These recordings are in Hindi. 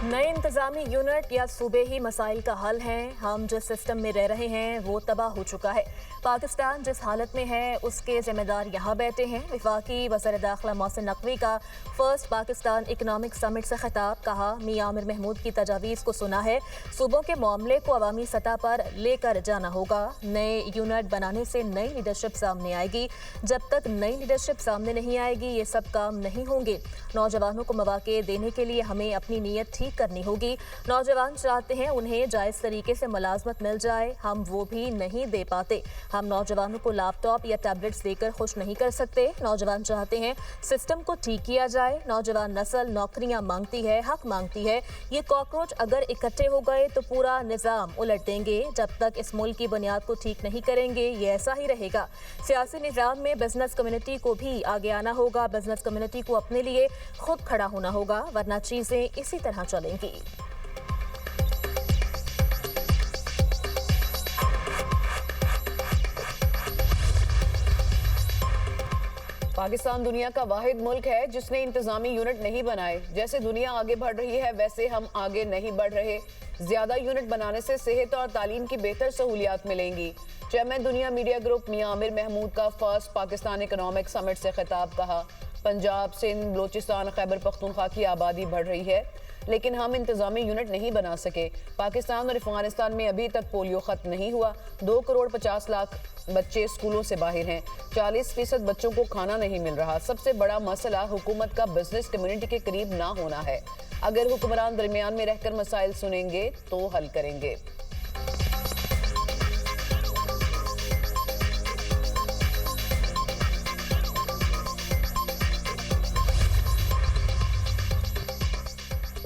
नए इंतजामी यूनिट या सूबे ही मसाइल का हल हैं। हम जिस सिस्टम में रह रहे हैं वो तबाह हो चुका है। पाकिस्तान जिस हालत में है उसके जिम्मेदार यहाँ बैठे हैं। वफाकी वज़ीर दाखिला मोहसिन नकवी का फर्स्ट पाकिस्तान इकनॉमिक समिट से खिताब। कहा, मियां आमिर महमूद की तजावीज़ को सुना है। सूबों के मामले को अवामी सतह पर लेकर जाना होगा। नए यूनिट बनाने से नई लीडरशिप सामने आएगी। जब तक नई लीडरशिप सामने नहीं आएगी ये सब काम नहीं होंगे। नौजवानों को मौके देने के लिए हमें अपनी नीयत ठीक करनी होगी। नौजवान चाहते हैं उन्हें जायज़ तरीके से मुलाजमत मिल जाए, हम वो भी नहीं दे पाते। हम नौजवानों को लैपटॉप या टैबलेट्स देकर खुश नहीं कर सकते। नौजवान चाहते हैं सिस्टम को ठीक किया जाए। नौजवान नस्ल नौकरियां मांगती है, हक मांगती है। ये कॉकरोच अगर इकट्ठे हो गए तो पूरा निज़ाम उलट देंगे। जब तक इस मुल्क की बुनियाद को ठीक नहीं करेंगे ये ऐसा ही रहेगा। सियासी निज़ाम में बिजनेस कम्युनिटी को भी आगे आना होगा। बिजनेस कम्युनिटी को अपने लिए खुद खड़ा होना होगा, वरना चीजें इसी तरह चलेंगी। पाकिस्तान दुनिया का वाहिद मुल्क है जिसने इंतजामी यूनिट नहीं बनाए। जैसे दुनिया आगे बढ़ रही है वैसे हम आगे नहीं बढ़ रहे। ज्यादा यूनिट बनाने से सेहत और तालीम की बेहतर सहूलियात मिलेंगी। चेयरमैन दुनिया मीडिया ग्रुप मियां आमिर महमूद का फर्स्ट पाकिस्तान इकनॉमिक समिट से खिताब। कहा, पंजाब, सिंध, बलोचिस्तान, खैबर पख्तूनख्वा की आबादी बढ़ रही है लेकिन हम इंतजामी यूनिट नहीं बना सके। पाकिस्तान और अफगानिस्तान में अभी तक पोलियो खत्म नहीं हुआ। 2 करोड़ 50 लाख बच्चे स्कूलों से बाहर हैं। 40% बच्चों को खाना नहीं मिल रहा। सबसे बड़ा मसला हुकूमत का बिजनेस कम्युनिटी के करीब ना होना है। अगर हुक्मरान दरमियान में रहकर मसाइल सुनेंगे तो हल करेंगे।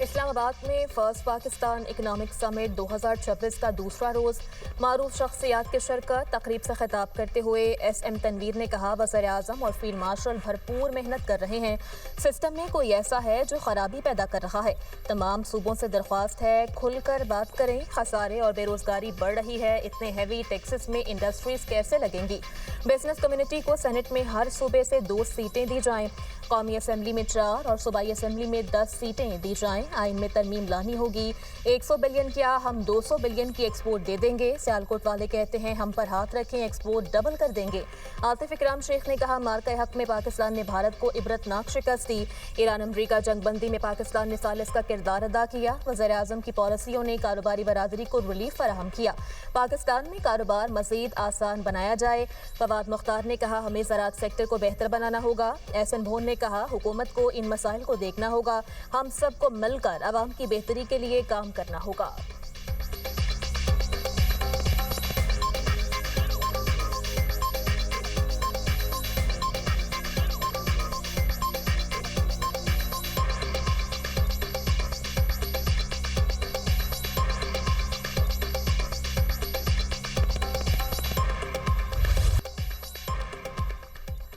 इस्लामाबाद में फर्स्ट पाकिस्तान इकनॉमिक समिट 2026 का दूसरा रोज़ मारूफ शख्सियात की शिरकत। तकरीब से खिताब करते हुए SM तनवीर ने कहा, वज़ीर आज़म और फील्ड मार्शल भरपूर मेहनत कर रहे हैं। सिस्टम में कोई ऐसा है जो खराबी पैदा कर रहा है। तमाम सूबों से दरख्वास्त है खुलकर बात करें। खसारे और बेरोजगारी बढ़ रही है। इतने हैवी टैक्सेस में इंडस्ट्रीज कैसे लगेंगी। बिजनेस कम्युनिटी को सेनेट में हर सूबे से 2 सीटें दी जाएं। कौमी असम्बली में 4 और सूबाई असम्बली में 10 सीटें दी जाएं। आइन में तरमीम लानी होगी। 100 बिलियन क्या हम 200 बिलियन की एक्सपोर्ट दे देंगे। सियालकोट वाले कहते हैं हम पर हाथ रखें, एक्सपोर्ट डबल कर देंगे। आतिफ इकराम शेख ने कहा, मार्का हक में पाकिस्तान ने भारत को इबरतनाक शिकस्त दी। ईरान अमरीका जंगबंदी में पाकिस्तान ने सालिस का किरदार अदा किया। वज़ीर आज़म की पॉलिसियों ने कारोबारी बरादरी को रिलीफ फराहम किया। पाकिस्तान में कारोबार मजीद आसान बनाया जाए। फवाद मुख्तार ने कहा, हमें ज़राअत सेक्टर को बेहतर बनाना होगा। एहसन भोन ने कहा, हुकूमत को इन मसाइल को देखना होगा। हम सबको मिलकर आवाम की बेहतरी के लिए काम करना होगा।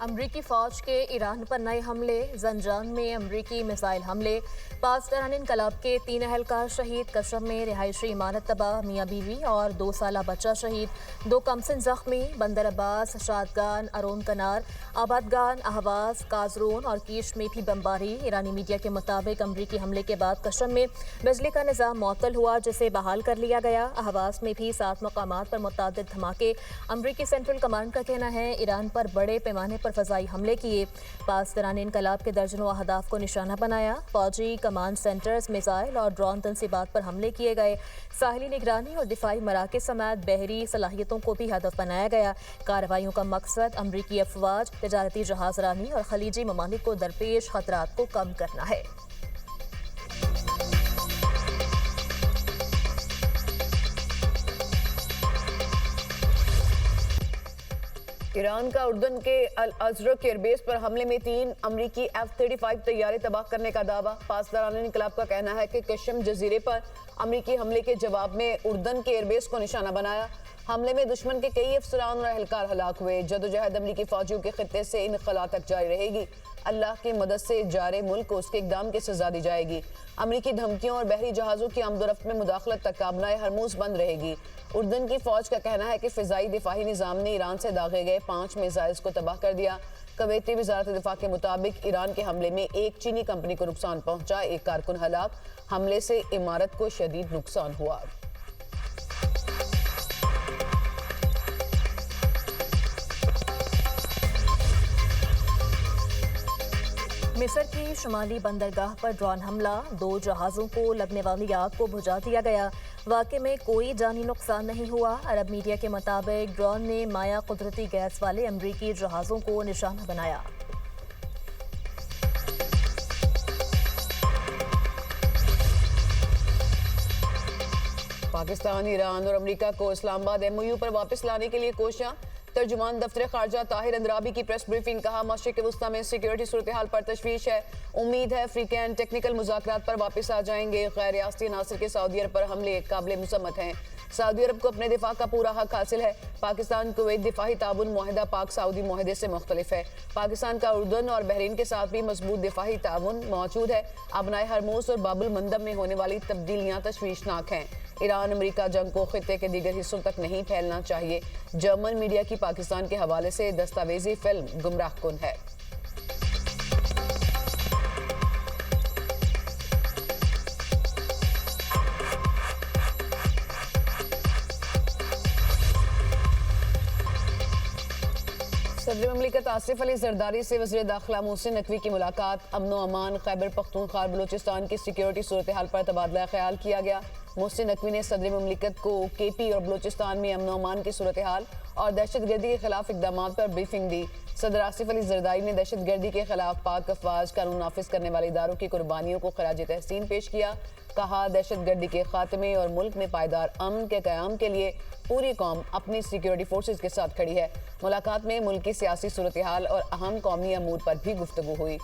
अमरीकी फ़ौज के ईरान पर नए हमले। जंजान में अमरीकी मिसाइल हमले। पाकिस्तान इनकलाब के 3 अहलकार शहीद। कशम में रिहायशी इमारत तबाह। मियाँ बीवी और 2 साला बच्चा शहीद। 2 कमसिन जख्मी। बंदर अब्बास, शादगान, अरोन कनार, आबादगान, अहवाज, काजरून और कीश में भी बमबारी। ईरानी मीडिया के मुताबिक अमरीकी हमले के बाद कशम में बिजली का निज़ाम मुअत्तल हुआ जिसे बहाल कर लिया गया। अहवाज में भी 7 मकामात पर मुतअद्दिद धमाके। अमरीकी सेंट्रल कमांड का कहना है ईरान पर बड़े पैमाने पर फ़ज़ाई हमले किए। पाकिस्तान इनकलाब के दर्जनों अहदाफ को निशाना बनाया। फौजी कमांड सेंटर्स, मिसाइल और ड्रोन तनसीबात पर हमले किए गए। साहिली निगरानी और दिफाई मराकज़ समेत बहरी सलाहियतों को भी हदफ बनाया गया। कार्रवाइयों का मकसद अमरीकी अफवाज, तजारती जहाजरानी और खलीजी ममालिक को दरपेश खतरात को कम करना है। ईरान का उर्दन के अल अज़रक एयरबेस पर हमले में 3 अमरीकी F-35 तैयारे तबाह करने का दावा। पाकिस्तान इनकलाब का कहना है कि कशम जजीरे पर अमरीकी हमले के जवाब में उर्दन के एयरबेस को निशाना बनाया। हमले में दुश्मन के कई अफसरान और अहलकार हलाक हुए। जदोजहद अमरीकी फौजियों के खित्ते से इनखला तक जारी रहेगी। अल्लाह की मदद से जारे मुल्क को उसके इकदाम की सजा दी जाएगी। अमरीकी धमकियों और बहरी जहाज़ों की आमदोरफ्त में मुदाखलत तक काबनाए हरमूज बंद रहेगी। उर्दन की फौज का कहना है कि फ़िज़ाई दिफाही निज़ाम ने ईरान से दागे गए 5 मिसाइल्स को तबाह कर दिया। कुवैती वज़ारत दिफा के मुताबिक ईरान के हमले में एक चीनी कंपनी को नुकसान पहुंचा, एक कारकुन हलाक। हमले से इमारत को शदीद नुकसान हुआ। मिस्र की शुमाली बंदरगाह पर ड्रोन हमला, 2 जहाज़ों को लगने वाली आग को बुझा दिया गया। वाक़े में कोई जानी नुकसान नहीं हुआ। अरब मीडिया के मुताबिक ड्रोन ने माया कुदरती गैस वाले अमरीकी जहाज़ों को निशाना बनाया। पाकिस्तान, ईरान और अमेरिका को इस्लामाबाद MOU पर वापस लाने के लिए कोशियां। तर्जुमान दफ्तर खारजा ताहिर अंद्राबी की प्रेस ब्रीफिंग। कहा, मशरिक वस्ता में सिक्योरिटी सूरत हाल पर तशवीश है। उम्मीद है फ्री एंड टेक्निकल मुज़ाकरात पर वापस आ जाएंगे। गैर रियासती अनासर के सऊदी अरब पर हमले काबिल मुसम्मत हैं। सऊदी अरब को अपने दिफा का पूरा हक हासिल है। पाकिस्तान कुवैत दिफाही ताउन मुआहिदा पाक सऊदी मुआहिदे से मुख्तलिफ है। पाकिस्तान का उर्दन और बहरीन के साथ भी मजबूत दिफाही ताउन मौजूद है। अबनाए हरमूज और बाबुल मंदब में होने वाली तब्दीलियां तशवीशनाक हैं। ईरान अमेरिका जंग को खित्ते के दीगर हिस्सों तक नहीं फैलना चाहिए। जर्मन मीडिया की पाकिस्तान के हवाले से दस्तावेजी फिल्म गुमराहकुन है। सदर ममलिकत आसिफ अली जरदारी से वज़ीर दाखिला मोहसिन नकवी की मुलाकात। अमन व अमान, खैबर पख्तूनख्वा, बलूचिस्तान की सिक्योरिटी सूरत हाल पर तबादला ख्याल किया गया। मोहसिन नकवी ने सदर ममलिकत को KP और बलूचिस्तान में अमन व अमान की सूरत हाल और दहशतगर्दी के खिलाफ इकदाम पर ब्रीफिंग दी। सदर आसिफ अली जरदारी ने दहशतगर्दी के खिलाफ पाक अफवाज कानून नाफिज करने वाले इदारों की कुर्बानियों को खराज तहसीन पेश किया। कहा, दहशतगर्दी के खात्मे और मुल्क में पायदार अमन के क़याम के लिए पूरी कौम अपनी सिक्योरिटी फोर्सेज के साथ खड़ी है। मुलाकात में मुल्क की सियासी सूरत हाल और अहम कौमी अमूर पर भी गुफ्तगू हुई।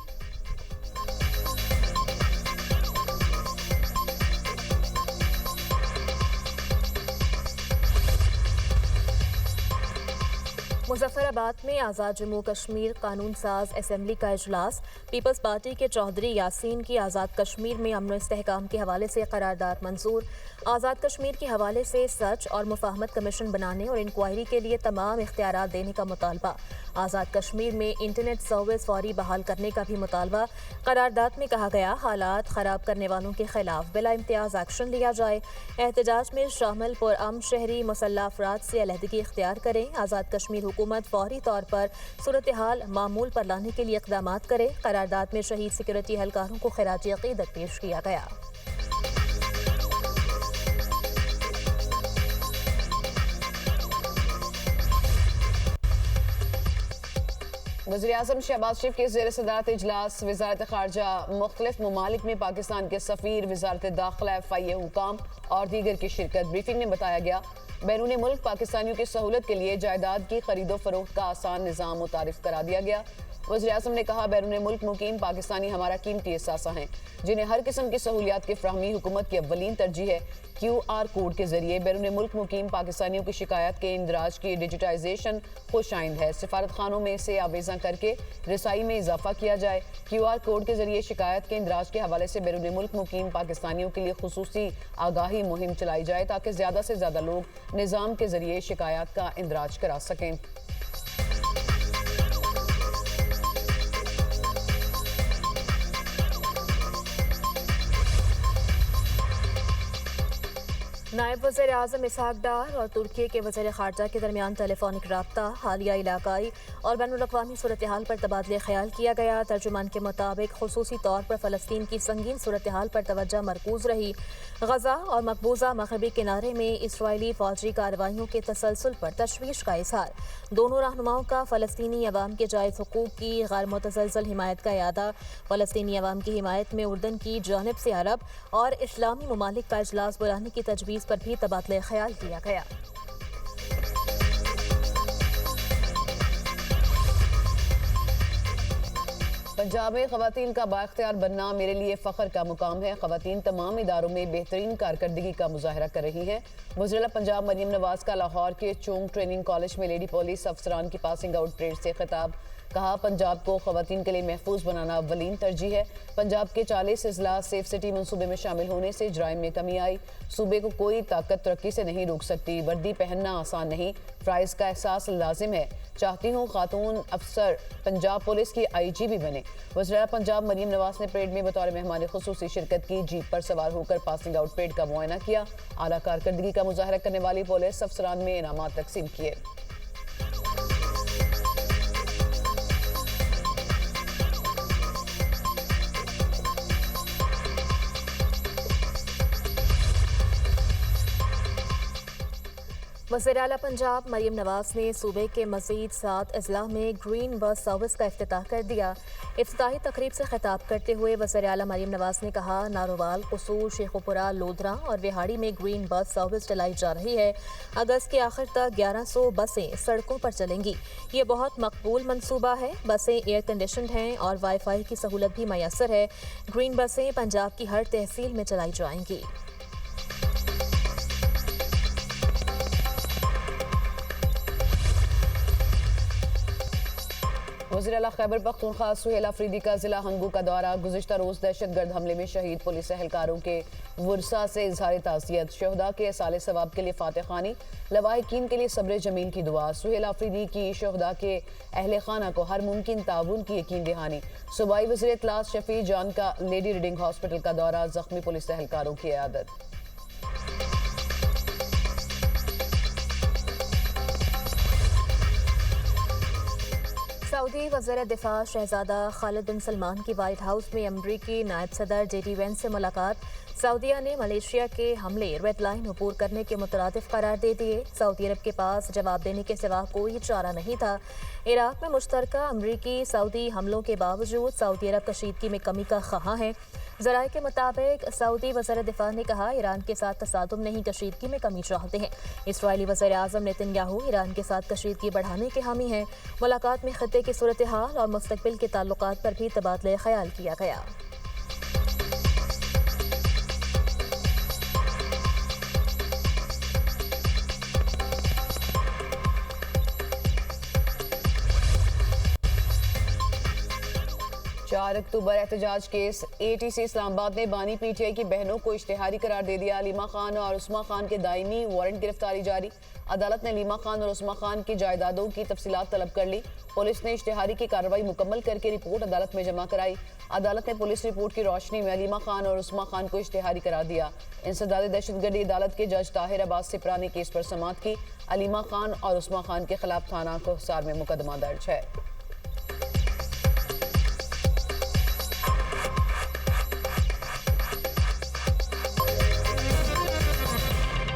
मुजफ्फराबाद में आज़ाद जम्मू कश्मीर कानून साज असम्बली का इजलास। पीपल्स पार्टी के चौधरी यासीन की आज़ाद कश्मीर में अमन इस्तेहकाम के हवाले से करारदाद मंजूर। आज़ाद कश्मीर के हवाले से सच और मुफाहमत कमीशन बनाने और इंक्वायरी के लिए तमाम इख्तियारात देने का मुतालबा। आज़ाद कश्मीर में इंटरनेट सर्विस फौरी बहाल करने का भी मुतालबा। करारदाद में कहा गया, हालात ख़राब करने वालों के खिलाफ बिला इम्तियाज़ एक्शन लिया जाए। एहतजाज में शामिल पुरअमन शहरी मुसल्लह अफराद से अलहदगी इख्तियार करें। आज़ाद कश्मीर हुकूमत फौरी तौर पर सूरत हाल मामूल पर लाने के लिए इक़दामात करे। करारदाद में शहीद सिक्योरिटी एहलकारों को खिराज अक़ीदत पेश किया गया। वज़ीर-ए-आज़म शहबाज शरीफ के ज़ेर सदारत इजलास। वज़ारत ख़ारजा, मुख्तलिफ ममालिक में पाकिस्तान के सफ़ीर, वज़ारत दाखिला, फ़ाई हुकाम और दीगर की शिरकत। ब्रीफिंग में बताया गया, बैरून मुल्क पाकिस्तानियों की सहूलत के लिए जायदाद की खरीदो फरोख्त का आसान निज़ाम मुतारिफ करा दिया गया। वज़ीर-ए-आज़म ने कहा, बैरून मुल्क मुकीम पाकिस्तानी हमारा कीमती एहसासा हैं, जिन्हें हर किस्म की सहूलियात की फ्राहमी हुकूमत की अव्वलीन तरजीह है। QR कोड के जरिए बैरून मुल्क मुकीम पाकिस्तानियों की शिकायत के इंदराज की डिजिटाइजेशन खुश आइंद है। सिफारत खानों में से आवेज़ा करके रसाई में इजाफा किया जाए। QR कोड के जरिए शिकायत के इंदराज के हवाले से बैरून मुल्क मुकीम पाकिस्तानियों के लिए खुसूसी आगाही मुहिम चलाई जाए, ताकि ज़्यादा से ज़्यादा लोग निज़ाम के जरिए शिकायत का इंदराज करा सकें। नायब वज़ीर आज़म इसहाक डार और तुर्की के वज़ीर ख़ारजा के दरमियान टेलीफोनिक रब्ता, हालिया इलाकाई और बैनुल-अक़वामी सूरत हाल पर तबादले ख्याल किया गया। तर्जुमान के मुताबिक खुसूसी तौर पर फ़लस्तीन की संगीन सूरत हाल पर तवज्जो मरकूज़ रही। गज़ा और मकबूजा मग़रिबी किनारे में इसराइली फ़ौजी कार्रवाइयों के तसलसल पर तशवीश का इज़हार। दोनों रहनुमाओं का फ़लस्तीनी अवाम के जायज़ हुकूक़ की गैर मुतज़लज़ल हिमायत का इयादा। फ़लस्तीनी अवाम की हिमायत में उर्दन की जानिब से अरब और इस्लामी ममालिक का इजलास बुलाने की तजवीज़ पर भी तबादले ख्याल किया गया। पंजाब में ख़वातीन का बाइख्तियार बनना मेरे लिए फ़ख्र का मुकाम है। ख़वातीन तमाम इदारों में बेहतरीन कारकर्दगी का मुजाहरा कर रही हैं। वज़ीर पंजाब मरियम नवाज़ का लाहौर के चोंग ट्रेनिंग कॉलेज में लेडी पुलिस अफसरान की पासिंग आउट परेड से खिताब। कहा पंजाब को खवातीन के लिए महफूज बनाना अव्वलीन तरजीह है। पंजाब के 40 अजला सेफ सिटी मंसूबे में शामिल होने से जराइम में कमी आई। सूबे को कोई ताकत तरक्की से नहीं रोक सकती। वर्दी पहनना आसान नहीं, फ़राइज़ का एहसास लाजिम है। चाहती हूँ खातून अफसर पंजाब पुलिस की IGP बने। वज़ीर पंजाब मरीम नवाज ने परेड में बतौर मेहमान खुसूसी शिरकत की। जीप पर सवार होकर पासिंग आउट परेड का मुआयना किया। आला कारकर्दगी का मुजाहरा करने वाली पुलिस अफसरान में इनामात तकसीम किए। वज़ीर आला पंजाब मरीम नवाज ने सूबे के मज़ीद 7 अजला में ग्रीन बस सर्विस का इफ्तिताह कर दिया। इफ्तिताही तकरीब से खिताब करते हुए वज़ीर आला मरीम नवाज ने कहा, नारोवाल, कसूर, शेखुपुरा, लोधरा और विहाड़ी में ग्रीन बस सर्विस चलाई जा रही है। अगस्त के आखिर तक 1100 बसें सड़कों पर चलेंगी। ये बहुत मकबूल मंसूबा है। बसें एयर कंडीशनड हैं और वाईफाई की सहूलत भी मैसर है। ग्रीन बसें पंजाब की हर तहसील में चलाई जाएंगी। वज़ीर आला खैबर पख्तूनख्वा सुहेल अफरीदी का जिला हंगू का दौरा। गुज़िश्ता रोज़ दहशतगर्द हमले में शहीद पुलिस एहलकारों के वर्सा से इजहार ताज़ियत। शहदा के साले सवाब के लिए फातह खानी, लवाहिकीन के लिए सब्र जमील की दुआ। सुहेल अफरीदी की शहदा के अहल खाना को हर मुमकिन ताउन की यकीन दहानी। सूबाई वज़ीर इत्तलात शफी जान का लेडी रीडिंग हॉस्पिटल का दौरा। जख्मी पुलिस एहलकारों की इयादत। सऊदी वज़ीर दिफा शहजादा खालिद बिन सलमान की व्हाइट हाउस में अमरीकी नायब सदर JD वेंस से मुलाकात। सऊदीया ने मलेशिया के हमले रेड लाइन अबूर करने के मुतरादिफ करार दे दिए। सऊदी अरब के पास जवाब देने के सिवा कोई चारा नहीं था। इराक में मुश्तरका अमरीकी सऊदी हमलों के बावजूद सऊदी अरब कशीदगी में कमी का ख़्वाह है। ज़राए के मुताबिक सऊदी वज़ीर दिफा ने कहा, ईरान के साथ तसादुम नहीं, कशीदगी में कमी चाहते हैं। इसराइली वज़ीर आज़म नेतन्याहू ईरान के साथ कशीदगी बढ़ाने के हामी हैं। मुलाकात में खत्ते की सूरत हाल और मुस्तकबिल के ताल्लुकात पर भी तबादला ख्याल किया गया। चार अक्टूबर एहतजाज केस। ATC इस्लामाबाद ने बानी PTI की बहनों को इश्तिहारी करार दे दिया। अलीमा खान और उस्मा खान के दायमी वारंट गिरफ्तारी जारी। अदालत ने अलीमा खान और उस्मा खान की जायदादों की तफसीलात तलब कर ली। पुलिस ने इश्तिहारी की कार्रवाई मुकम्मल करके रिपोर्ट अदालत में जमा कराई। अदालत ने पुलिस रिपोर्ट की रोशनी में अलीमा खान और उस्मा खान को इश्तिहारी करार दिया। इंसदाद दहशतगर्दी अदालत के जज ताहिर अब्बास सिपरा ने केस पर समाअत की। अलीमा खान और उस्मा खान के खिलाफ थाना कोहसार में मुकदमा दर्ज है।